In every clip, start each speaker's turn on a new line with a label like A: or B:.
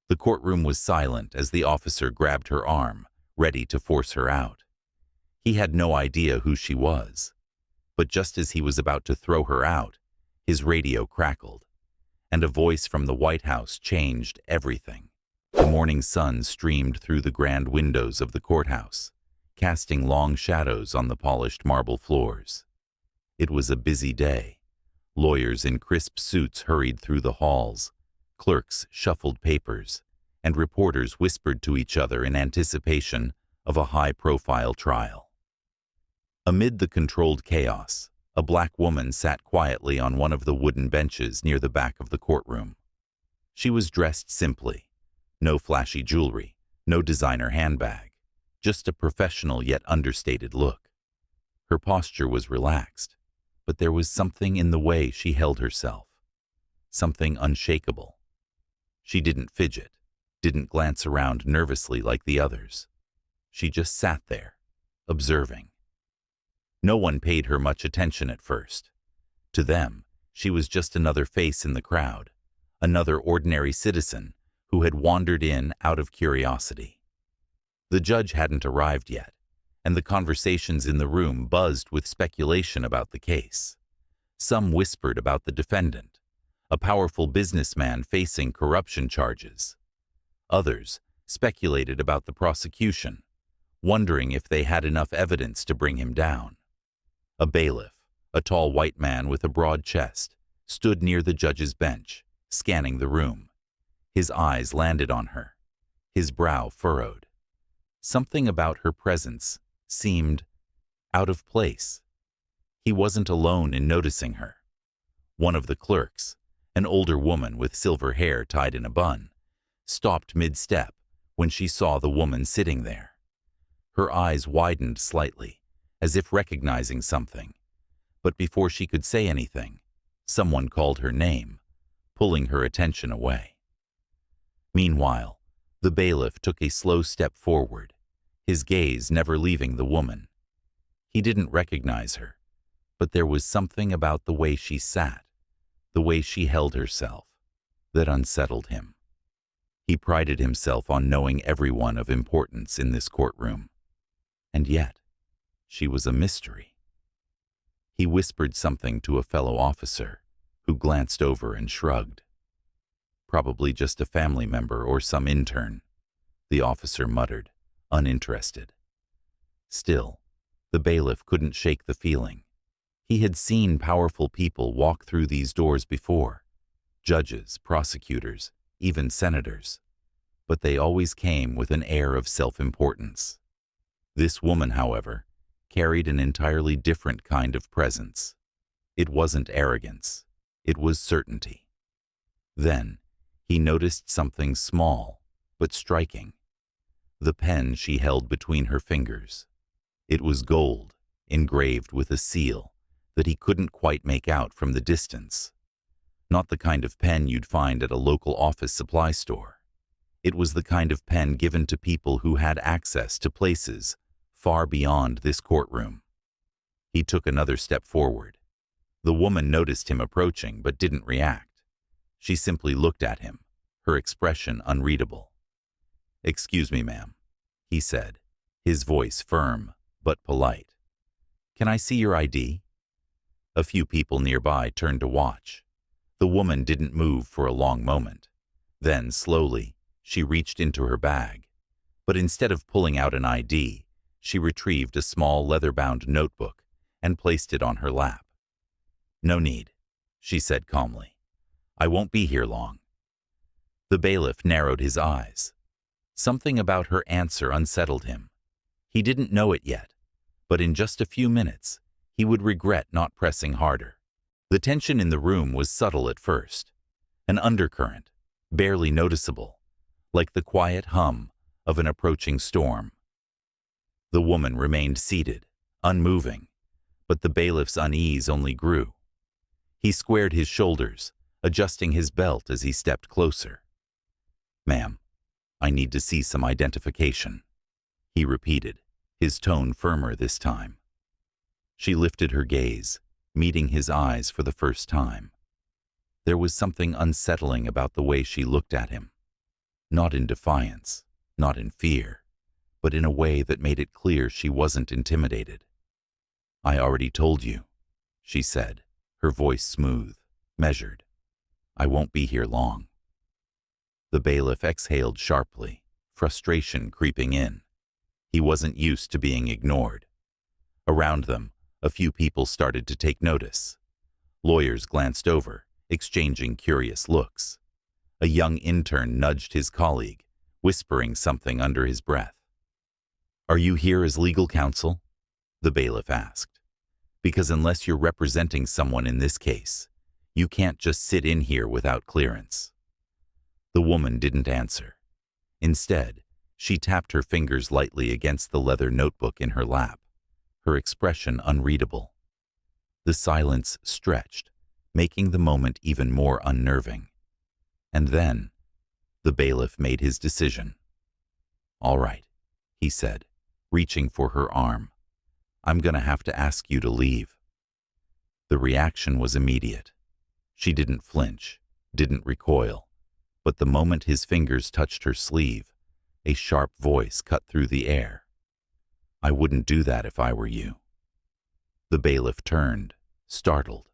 A: The courtroom was silent as the officer grabbed her arm, ready to force her out. He had no idea who she was. But just as he was about to throw her out, his radio crackled, and a voice from the White House changed everything. The morning sun streamed through the grand windows of the courthouse, casting long shadows on the polished marble floors. It was a busy day. Lawyers in crisp suits hurried through the halls, clerks shuffled papers, and reporters whispered to each other in anticipation of a high-profile trial. Amid the controlled chaos, a black woman sat quietly on one of the wooden benches near the back of the courtroom. She was dressed simply. No flashy jewelry, no designer handbag, just a professional yet understated look. Her posture was relaxed, but there was something in the way she held herself, something unshakable. She didn't fidget, didn't glance around nervously like the others. She just sat there, observing. No one paid her much attention at first. To them, she was just another face in the crowd, another ordinary citizen who had wandered in out of curiosity. The judge hadn't arrived yet, and the conversations in the room buzzed with speculation about the case. Some whispered about the defendant, a powerful businessman facing corruption charges. Others speculated about the prosecution, wondering if they had enough evidence to bring him down. A bailiff, a tall white man with a broad chest, stood near the judge's bench, scanning the room. His eyes landed on her, his brow furrowed. Something about her presence seemed out of place. He wasn't alone in noticing her. One of the clerks, an older woman with silver hair tied in a bun, stopped mid-step when she saw the woman sitting there. Her eyes widened slightly, as if recognizing something. But before she could say anything, someone called her name, pulling her attention away. Meanwhile, the bailiff took a slow step forward, his gaze never leaving the woman. He didn't recognize her, but there was something about the way she sat, the way she held herself, that unsettled him. He prided himself on knowing everyone of importance in this courtroom. And yet, she was a mystery. He whispered something to a fellow officer, who glanced over and shrugged. Probably just a family member or some intern, the officer muttered, uninterested. Still, the bailiff couldn't shake the feeling. He had seen powerful people walk through these doors before, judges, prosecutors, even senators, but they always came with an air of self-importance. This woman, however, carried an entirely different kind of presence. It wasn't arrogance, it was certainty. Then, he noticed something small, but striking. The pen she held between her fingers. It was gold, engraved with a seal that he couldn't quite make out from the distance. Not the kind of pen you'd find at a local office supply store. It was the kind of pen given to people who had access to places far beyond this courtroom. He took another step forward. The woman noticed him approaching but didn't react. She simply looked at him, her expression unreadable. "Excuse me, ma'am," he said, his voice firm but polite. "Can I see your ID?" A few people nearby turned to watch. The woman didn't move for a long moment. Then, slowly, she reached into her bag. But instead of pulling out an ID, she retrieved a small leather-bound notebook and placed it on her lap. "No need," she said calmly. "I won't be here long." The bailiff narrowed his eyes. Something about her answer unsettled him. He didn't know it yet, but in just a few minutes, he would regret not pressing harder. The tension in the room was subtle at first, an undercurrent, barely noticeable, like the quiet hum of an approaching storm. The woman remained seated, unmoving, but the bailiff's unease only grew. He squared his shoulders, adjusting his belt as he stepped closer. "Ma'am, I need to see some identification," he repeated, his tone firmer this time. She lifted her gaze, meeting his eyes for the first time. There was something unsettling about the way she looked at him. Not in defiance, not in fear, but in a way that made it clear she wasn't intimidated. "I already told you," she said, her voice smooth, measured. "I won't be here long." The bailiff exhaled sharply, frustration creeping in. He wasn't used to being ignored. Around them, a few people started to take notice. Lawyers glanced over, exchanging curious looks. A young intern nudged his colleague, whispering something under his breath. "Are you here as legal counsel?" the bailiff asked. "Because unless you're representing someone in this case, you can't just sit in here without clearance." The woman didn't answer. Instead, she tapped her fingers lightly against the leather notebook in her lap, her expression unreadable. The silence stretched, making the moment even more unnerving. And then, the bailiff made his decision. "All right," he said, reaching for her arm. "I'm gonna have to ask you to leave." The reaction was immediate. She didn't flinch, didn't recoil, but the moment his fingers touched her sleeve, a sharp voice cut through the air. "I wouldn't do that if I were you." The bailiff turned, startled.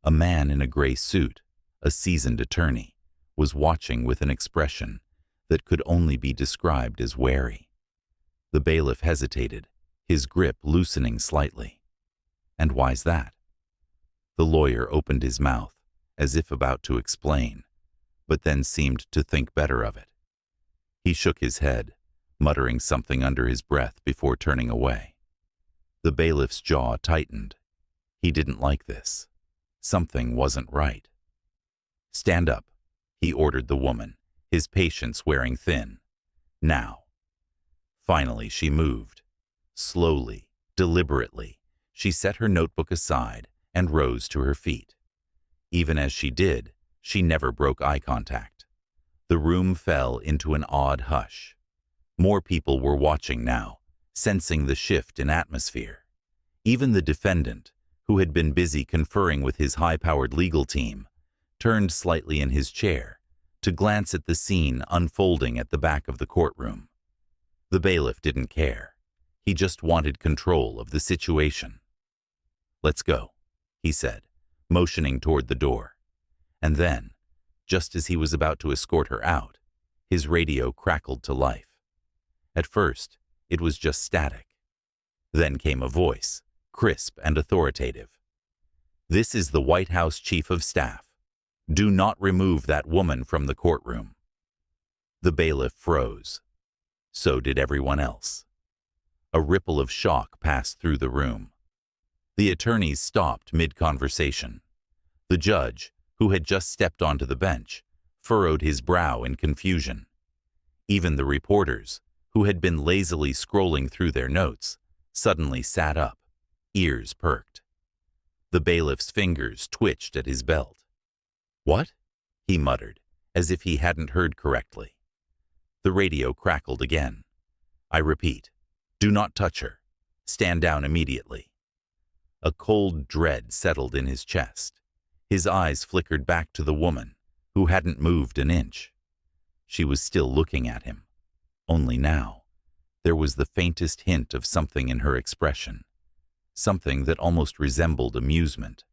A: A man in a gray suit, a seasoned attorney, was watching with an expression that could only be described as wary. The bailiff hesitated, his grip loosening slightly. "And why's that?" The lawyer opened his mouth, as if about to explain, but then seemed to think better of it. He shook his head, muttering something under his breath before turning away. The bailiff's jaw tightened. He didn't like this. Something wasn't right. "Stand up," he ordered the woman, his patience wearing thin. "Now." Finally, she moved. Slowly, deliberately, she set her notebook aside and rose to her feet. Even as she did, she never broke eye contact. The room fell into an odd hush. More people were watching now, sensing the shift in atmosphere. Even the defendant, who had been busy conferring with his high-powered legal team, turned slightly in his chair to glance at the scene unfolding at the back of the courtroom. The bailiff didn't care. He just wanted control of the situation. "Let's go," he said, motioning toward the door. And then, just as he was about to escort her out, his radio crackled to life. At first, it was just static. Then came a voice, crisp and authoritative. "This is the White House Chief of Staff. Do not remove that woman from the courtroom." The bailiff froze. So did everyone else. A ripple of shock passed through the room. The attorneys stopped mid-conversation. The judge, who had just stepped onto the bench, furrowed his brow in confusion. Even the reporters, who had been lazily scrolling through their notes, suddenly sat up, ears perked. The bailiff's fingers twitched at his belt. "What?" he muttered, as if he hadn't heard correctly. The radio crackled again. "I repeat, do not touch her. Stand down immediately." A cold dread settled in his chest. His eyes flickered back to the woman, who hadn't moved an inch. She was still looking at him. Only now, there was the faintest hint of something in her expression, something that almost resembled amusement.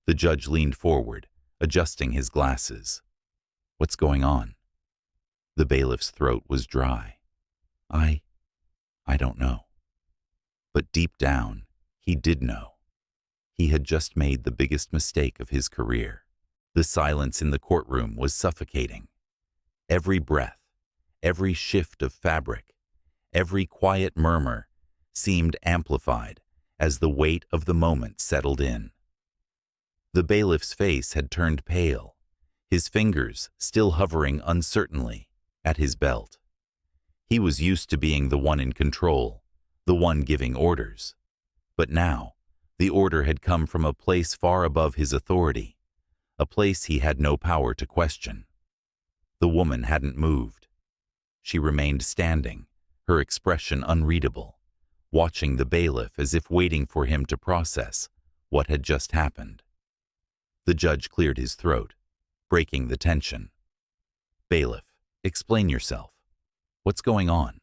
A: The judge leaned forward, adjusting his glasses. "What's going on?" The bailiff's throat was dry. I don't know." But deep down, he did know. He had just made the biggest mistake of his career. The silence in the courtroom was suffocating. Every breath, every shift of fabric, every quiet murmur seemed amplified as the weight of the moment settled in. The bailiff's face had turned pale, his fingers still hovering uncertainly at his belt. He was used to being the one in control, the one giving orders. But now, the order had come from a place far above his authority, a place he had no power to question. The woman hadn't moved. She remained standing, her expression unreadable, watching the bailiff as if waiting for him to process what had just happened. The judge cleared his throat, breaking the tension. "Bailiff," Explain yourself. What's going on?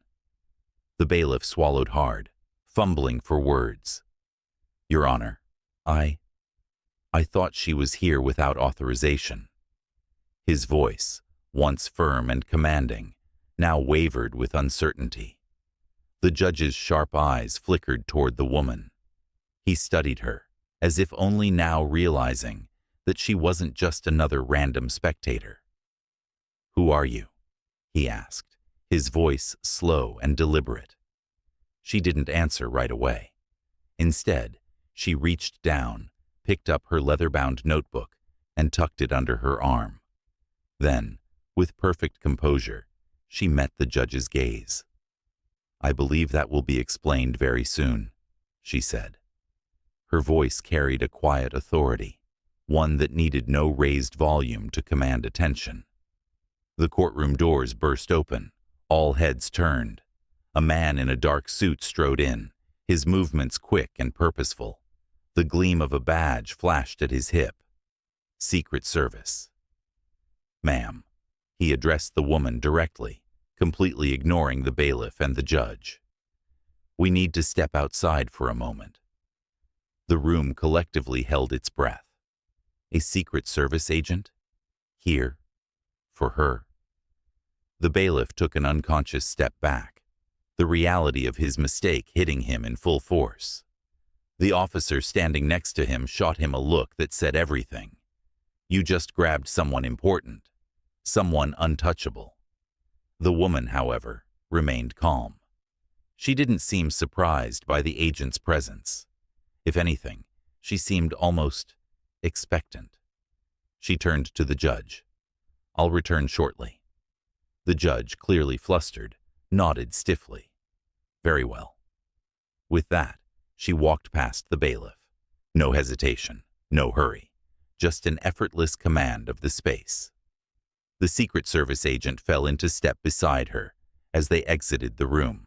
A: The bailiff swallowed hard, fumbling for words. Your Honor, I thought she was here without authorization. His voice, once firm and commanding, now wavered with uncertainty. The judge's sharp eyes flickered toward the woman. He studied her, as if only now realizing that she wasn't just another random spectator. Who are you? He asked, his voice slow and deliberate. She didn't answer right away. Instead, she reached down, picked up her leather-bound notebook, and tucked it under her arm. Then, with perfect composure, she met the judge's gaze. I believe that will be explained very soon, she said. Her voice carried a quiet authority, one that needed no raised volume to command attention. The courtroom doors burst open, all heads turned. A man in a dark suit strode in, his movements quick and purposeful. The gleam of a badge flashed at his hip. Secret Service. Ma'am, he addressed the woman directly, completely ignoring the bailiff and the judge. We need to step outside for a moment. The room collectively held its breath. A Secret Service agent? Here? For her? The bailiff took an unconscious step back, the reality of his mistake hitting him in full force. The officer standing next to him shot him a look that said everything. You just grabbed someone important, someone untouchable. The woman, however, remained calm. She didn't seem surprised by the agent's presence. If anything, she seemed almost expectant. She turned to the judge. I'll return shortly. The judge, clearly flustered, nodded stiffly. Very well. With that, she walked past the bailiff. No hesitation, no hurry, just an effortless command of the space. The Secret Service agent fell into step beside her as they exited the room.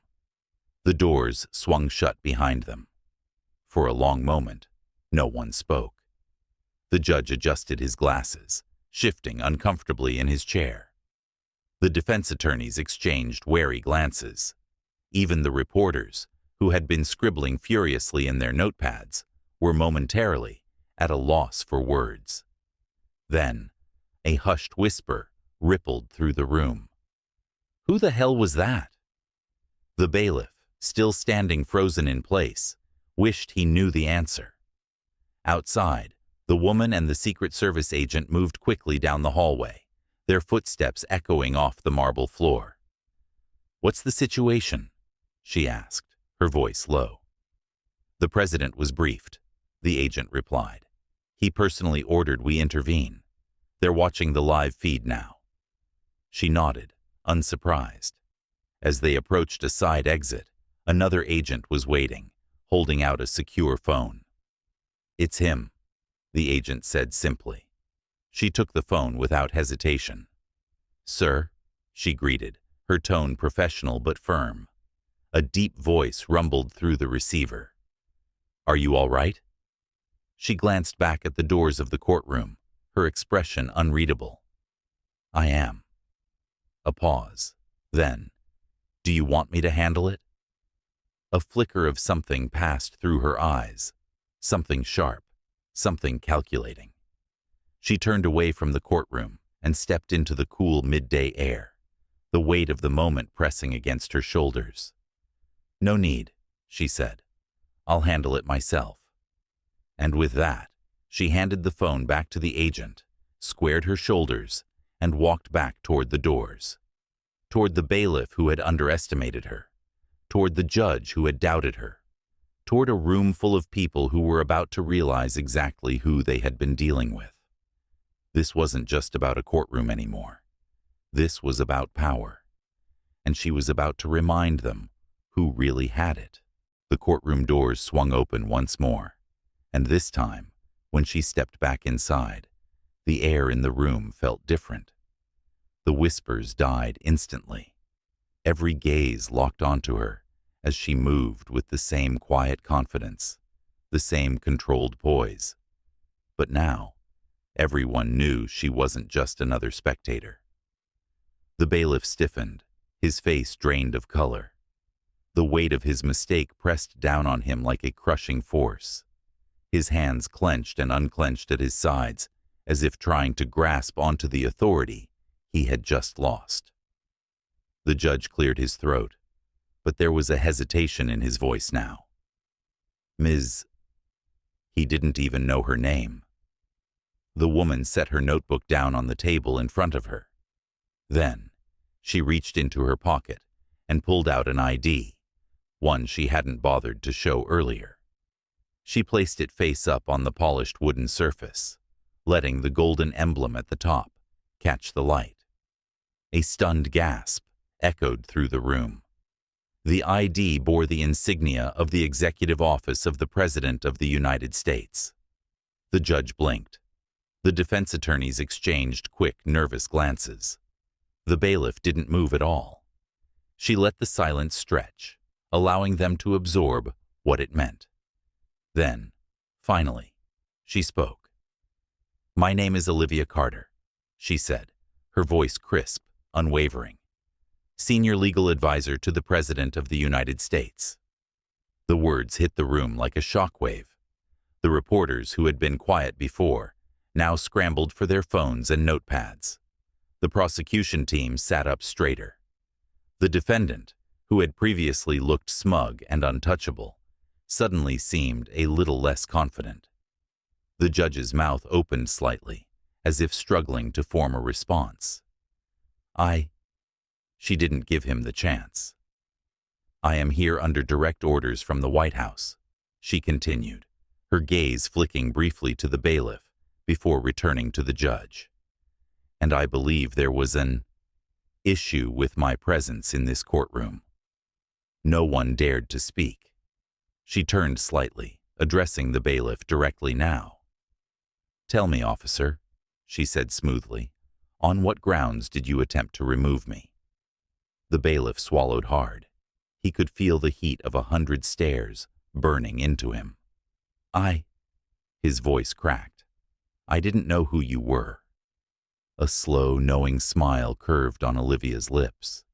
A: The doors swung shut behind them. For a long moment, no one spoke. The judge adjusted his glasses, shifting uncomfortably in his chair. The defense attorneys exchanged wary glances. Even the reporters, who had been scribbling furiously in their notepads, were momentarily at a loss for words. Then, a hushed whisper rippled through the room. Who the hell was that? The bailiff, still standing frozen in place, wished he knew the answer. Outside, the woman and the Secret Service agent moved quickly down the hallway, their footsteps echoing off the marble floor. What's the situation? She asked, her voice low. The president was briefed, the agent replied. He personally ordered we intervene. They're watching the live feed now. She nodded, unsurprised. As they approached a side exit, another agent was waiting, holding out a secure phone. It's him, the agent said simply. She took the phone without hesitation. Sir, she greeted, her tone professional but firm. A deep voice rumbled through the receiver. Are you all right? She glanced back at the doors of the courtroom, her expression unreadable. I am. A pause. Then, do you want me to handle it? A flicker of something passed through her eyes, something sharp, something calculating. She turned away from the courtroom and stepped into the cool midday air, the weight of the moment pressing against her shoulders. No need, she said. I'll handle it myself. And with that, she handed the phone back to the agent, squared her shoulders, and walked back toward the doors. Toward the bailiff who had underestimated her. Toward the judge who had doubted her. Toward a room full of people who were about to realize exactly who they had been dealing with. This wasn't just about a courtroom anymore. This was about power. And she was about to remind them who really had it. The courtroom doors swung open once more, and this time, when she stepped back inside, the air in the room felt different. The whispers died instantly. Every gaze locked onto her as she moved with the same quiet confidence, the same controlled poise. But now, everyone knew she wasn't just another spectator. The bailiff stiffened, his face drained of color. The weight of his mistake pressed down on him like a crushing force. His hands clenched and unclenched at his sides, as if trying to grasp onto the authority he had just lost. The judge cleared his throat, but there was a hesitation in his voice now. Ms. He didn't even know her name. The woman set her notebook down on the table in front of her. Then, she reached into her pocket and pulled out an ID, one she hadn't bothered to show earlier. She placed it face up on the polished wooden surface, letting the golden emblem at the top catch the light. A stunned gasp echoed through the room. The ID bore the insignia of the Executive Office of the President of the United States. The judge blinked. The defense attorneys exchanged quick, nervous glances. The bailiff didn't move at all. She let the silence stretch, allowing them to absorb what it meant. Then, finally, she spoke. "My name is Olivia Carter," she said, her voice crisp, unwavering. "Senior legal advisor to the President of the United States." The words hit the room like a shockwave. The reporters, who had been quiet before, now scrambled for their phones and notepads. The prosecution team sat up straighter. The defendant, who had previously looked smug and untouchable, suddenly seemed a little less confident. The judge's mouth opened slightly, as if struggling to form a response. She didn't give him the chance. "I am here under direct orders from the White House," she continued, her gaze flicking briefly to the bailiff before returning to the judge. "And I believe there was an issue with my presence in this courtroom." No one dared to speak. She turned slightly, addressing the bailiff directly now. "Tell me, officer," she said smoothly, "on what grounds did you attempt to remove me?" The bailiff swallowed hard. He could feel the heat of 100 stares burning into him. His voice cracked. "I didn't know who you were." A slow, knowing smile curved on Olivia's lips.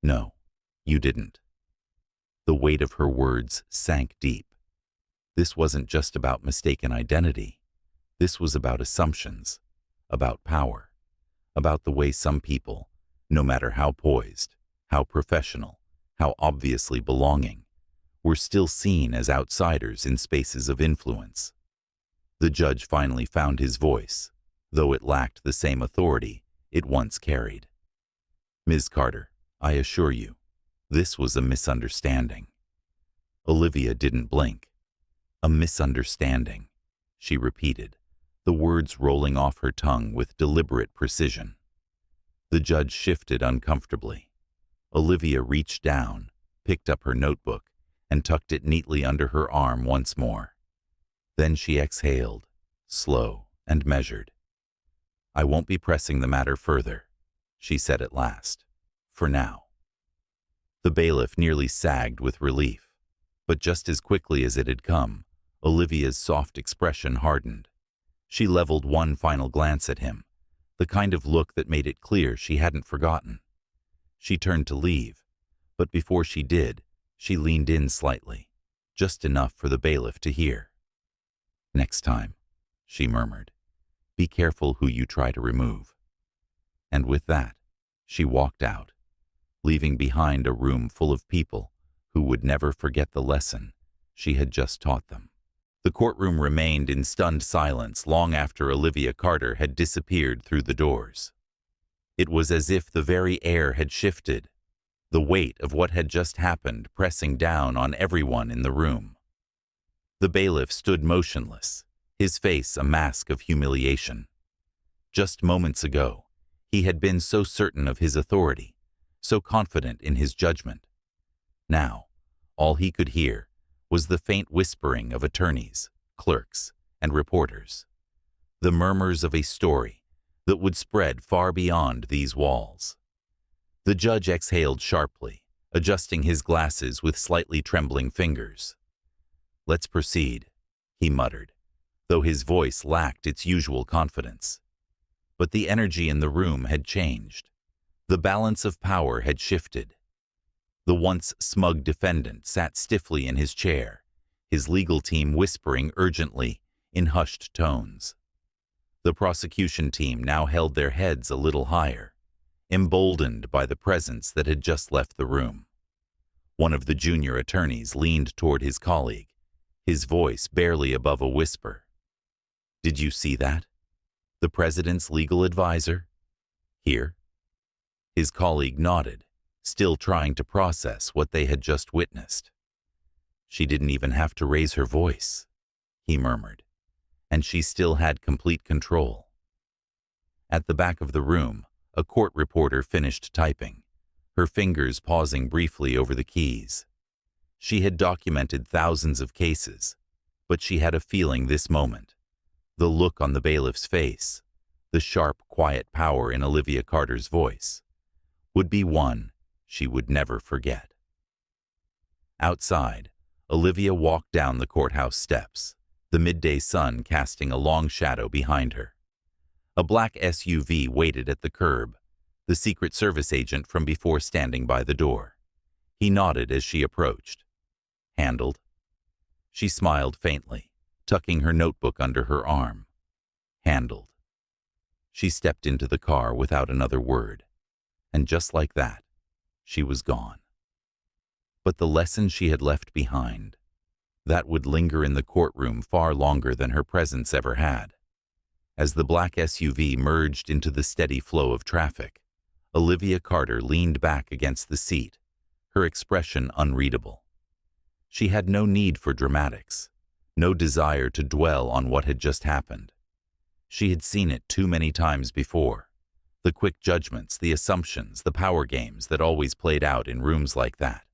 A: "No, you didn't." The weight of her words sank deep. This wasn't just about mistaken identity. This was about assumptions, about power, about the way some people, no matter how poised, how professional, how obviously belonging, were still seen as outsiders in spaces of influence. The judge finally found his voice, though it lacked the same authority it once carried. "Ms. Carter, I assure you, this was a misunderstanding." Olivia didn't blink. "A misunderstanding," she repeated, the words rolling off her tongue with deliberate precision. The judge shifted uncomfortably. Olivia reached down, picked up her notebook, and tucked it neatly under her arm once more. Then she exhaled, slow and measured. "I won't be pressing the matter further," she said at last, "for now." The bailiff nearly sagged with relief, but just as quickly as it had come, Olivia's soft expression hardened. She leveled one final glance at him, the kind of look that made it clear she hadn't forgotten. She turned to leave, but before she did, she leaned in slightly, just enough for the bailiff to hear. "Next time," she murmured, "be careful who you try to remove." And with that, she walked out, leaving behind a room full of people who would never forget the lesson she had just taught them. The courtroom remained in stunned silence long after Olivia Carter had disappeared through the doors. It was as if the very air had shifted, the weight of what had just happened pressing down on everyone in the room. The bailiff stood motionless, his face a mask of humiliation. Just moments ago, he had been so certain of his authority, so confident in his judgment. Now, all he could hear was the faint whispering of attorneys, clerks, and reporters, the murmurs of a story that would spread far beyond these walls. The judge exhaled sharply, adjusting his glasses with slightly trembling fingers. "Let's proceed," he muttered, though his voice lacked its usual confidence. But the energy in the room had changed. The balance of power had shifted. The once smug defendant sat stiffly in his chair, his legal team whispering urgently in hushed tones. The prosecution team now held their heads a little higher, emboldened by the presence that had just left the room. One of the junior attorneys leaned toward his colleague, his voice barely above a whisper. "Did you see that? The president's legal advisor? Here?" His colleague nodded, still trying to process what they had just witnessed. "She didn't even have to raise her voice," he murmured, "and she still had complete control." At the back of the room, a court reporter finished typing, her fingers pausing briefly over the keys. She had documented thousands of cases, but she had a feeling this moment, the look on the bailiff's face, the sharp, quiet power in Olivia Carter's voice, would be one she would never forget. Outside, Olivia walked down the courthouse steps, the midday sun casting a long shadow behind her. A black SUV waited at the curb, the Secret Service agent from before standing by the door. He nodded as she approached. "Handled?" She smiled faintly, tucking her notebook under her arm. "Handled." She stepped into the car without another word, and just like that, she was gone. But the lesson she had left behind, that would linger in the courtroom far longer than her presence ever had. As the black SUV merged into the steady flow of traffic, Olivia Carter leaned back against the seat, her expression unreadable. She had no need for dramatics, no desire to dwell on what had just happened. She had seen it too many times before, the quick judgments, the assumptions, the power games that always played out in rooms like that.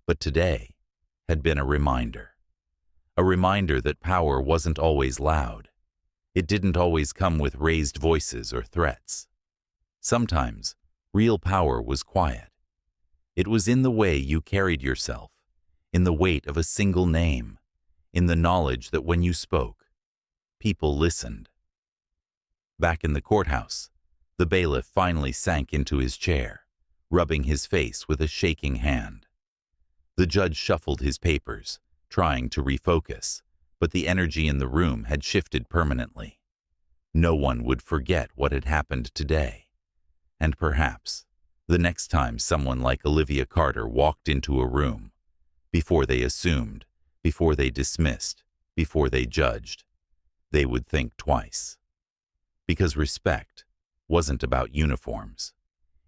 A: But today had been a reminder that power wasn't always loud. It didn't always come with raised voices or threats. Sometimes, real power was quiet. It was in the way you carried yourself, in the weight of a single name, in the knowledge that when you spoke, people listened. Back in the courthouse, the bailiff finally sank into his chair, rubbing his face with a shaking hand. The judge shuffled his papers, trying to refocus, but the energy in the room had shifted permanently. No one would forget what had happened today. And perhaps, the next time someone like Olivia Carter walked into a room, before they assumed, before they dismissed, before they judged, they would think twice. Because respect wasn't about uniforms.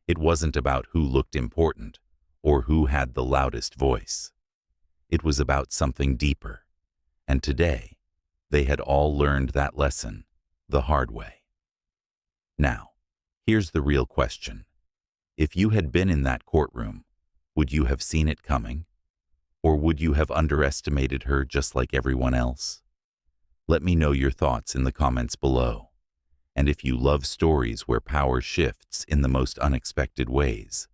A: It wasn't about who looked important or who had the loudest voice. It was about something deeper. And today, they had all learned that lesson the hard way. Now, here's the real question. If you had been in that courtroom, would you have seen it coming? Or would you have underestimated her just like everyone else? Let me know your thoughts in the comments below. And if you love stories where power shifts in the most unexpected ways,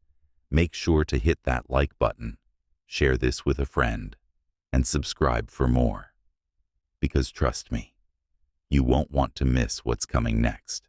A: make sure to hit that like button, share this with a friend, and subscribe for more. Because trust me, you won't want to miss what's coming next.